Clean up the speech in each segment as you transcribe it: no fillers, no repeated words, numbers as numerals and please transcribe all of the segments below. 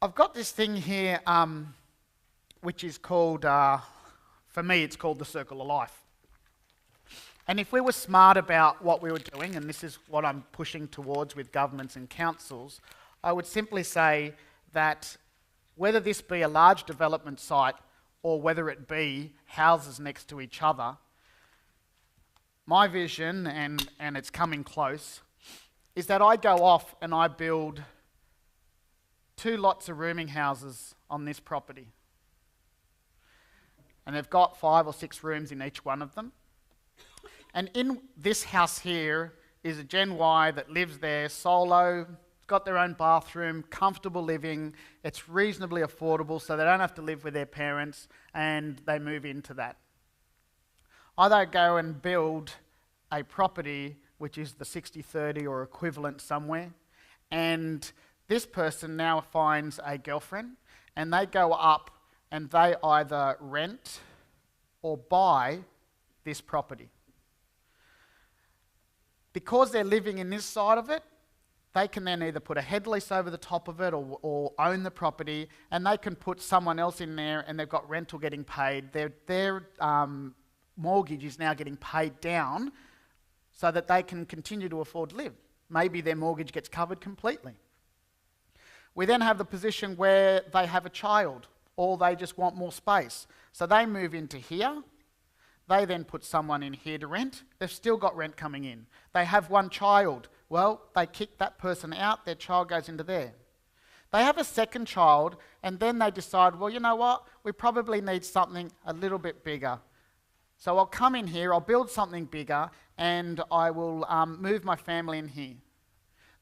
I've got this thing here, which is called, for me, it's called the circle of life. And if we were smart about what we were doing, and this is what I'm pushing towards with governments and councils, I would simply say that whether this be a large development site or whether it be houses next to each other, my vision, and it's coming close, is that I go off and I build 2 lots of rooming houses on this property. And they've got 5 or 6 rooms in each one of them. And in this house here is a Gen Y that lives there solo, got their own bathroom, comfortable living, it's reasonably affordable so they don't have to live with their parents and they move into that. I then go and build a property which is the 60-30 or equivalent somewhere, and this person now finds a girlfriend and they go up and they either rent or buy this property. Because they're living in this side of it, they can then either put a head lease over the top of it or own the property, and they can put someone else in there and they've got rental getting paid. Their mortgage is now getting paid down so that they can continue to afford to live. Maybe their mortgage gets covered completely. We then have the position where they have a child or they just want more space. So they move into here. They then put someone in here to rent. They've still got rent coming in. They have one child. Well, they kick that person out. Their child goes into there. They have a second child and then they decide, well, you know what? We probably need something a little bit bigger. So I'll come in here, I'll build something bigger and I will move my family in here.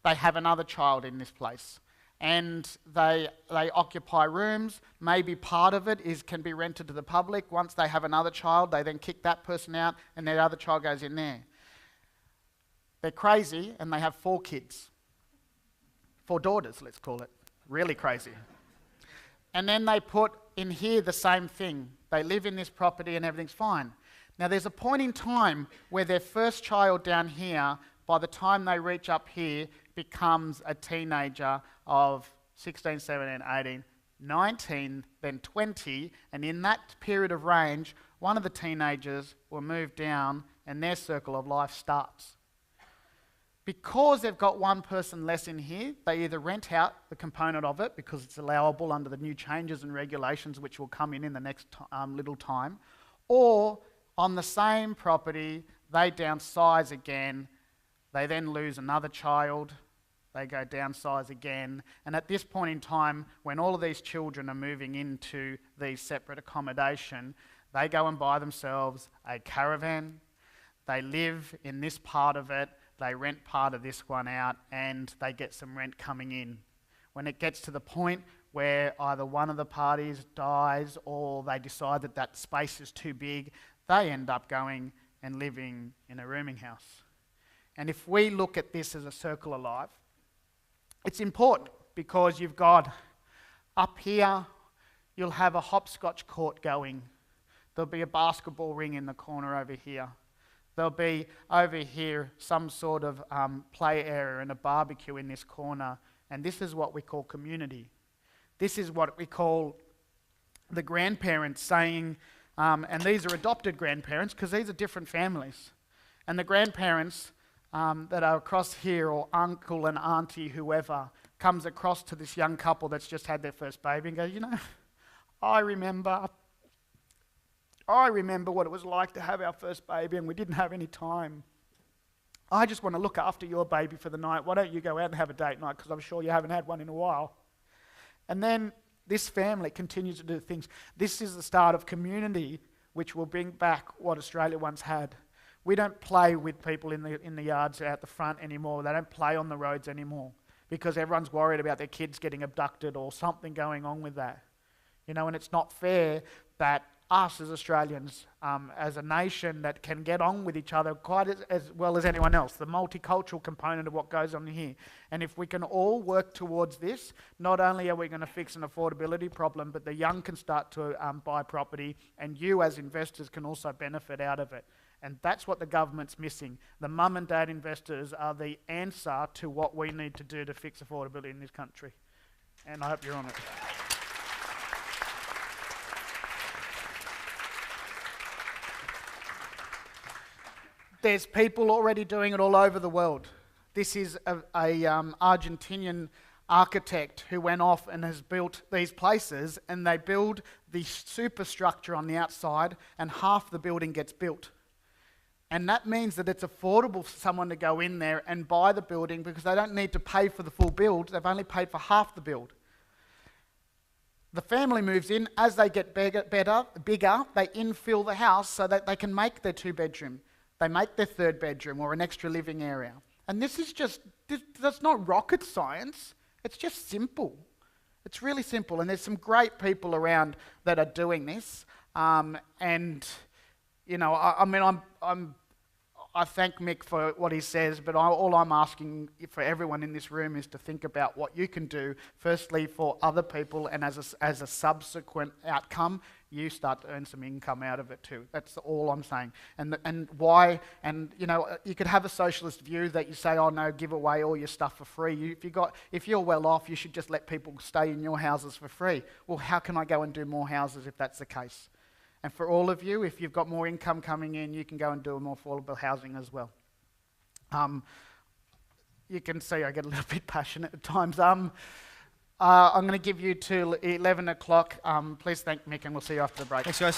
They have another child in this place. And they occupy rooms. Maybe part of it can be rented to the public. Once they have another child, they then kick that person out and their other child goes in there. They're crazy and they have 4 kids. 4 daughters, let's call it. Really crazy. And then they put in here the same thing. They live in this property and everything's fine. Now there's a point in time where their first child down here, by the time they reach up here, becomes a teenager of 16, 17, 18, 19, then 20, and in that period of range, one of the teenagers will move down and their circle of life starts. Because they've got one person less in here, they either rent out the component of it because it's allowable under the new changes and regulations which will come in the next little time, or on the same property, they downsize again, they then lose another child, they go downsize again, and at this point in time, when all of these children are moving into these separate accommodation, they go and buy themselves a caravan, they live in this part of it, they rent part of this one out, and they get some rent coming in. When it gets to the point where either one of the parties dies or they decide that that space is too big, they end up going and living in a rooming house. And if we look at this as a circle of life, it's important because you've got up here, you'll have a hopscotch court going. There'll be a basketball ring in the corner over here. There'll be over here some sort of play area and a barbecue in this corner. And this is what we call community. This is what we call the grandparents saying, and these are adopted grandparents because these are different families. And the grandparents that are across here, or uncle and auntie, whoever, comes across to this young couple that's just had their first baby and goes, you know, I remember what it was like to have our first baby and we didn't have any time. I just want to look after your baby for the night. Why don't you go out and have a date night, because I'm sure you haven't had one in a while. And then this family continues to do things. This is the start of community, which will bring back what Australia once had. We don't play with people in the yards out the front anymore. They don't play on the roads anymore because everyone's worried about their kids getting abducted or something going on with that. You know, and it's not fair that us as Australians, as a nation that can get on with each other quite as well as anyone else, the multicultural component of what goes on here. And if we can all work towards this, not only are we going to fix an affordability problem, but the young can start to buy property, and you as investors can also benefit out of it. And that's what the government's missing. The mum and dad investors are the answer to what we need to do to fix affordability in this country. And I hope you're on it. There's people already doing it all over the world. This is a Argentinian architect who went off and has built these places, and they build the superstructure on the outside and half the building gets built. And that means that it's affordable for someone to go in there and buy the building because they don't need to pay for the full build, they've only paid for half the build. The family moves in, as they get bigger, they infill the house so that they can make their 2-bedroom. They make their 3rd bedroom or an extra living area. And that's not rocket science, it's just simple. It's really simple, and there's some great people around that are doing this. I thank Mick for what he says, but all I'm asking for everyone in this room is to think about what you can do, firstly for other people, and as a subsequent outcome, you start to earn some income out of it too. That's all I'm saying. And why? And you could have a socialist view that you say, oh no, give away all your stuff for free. If you're well off, you should just let people stay in your houses for free. Well, how can I go and do more houses if that's the case? And for all of you, if you've got more income coming in, you can go and do more affordable housing as well. You can see I get a little bit passionate at times. I'm going to give you till 11 o'clock. Please thank Mick, and we'll see you after the break. Thanks, guys.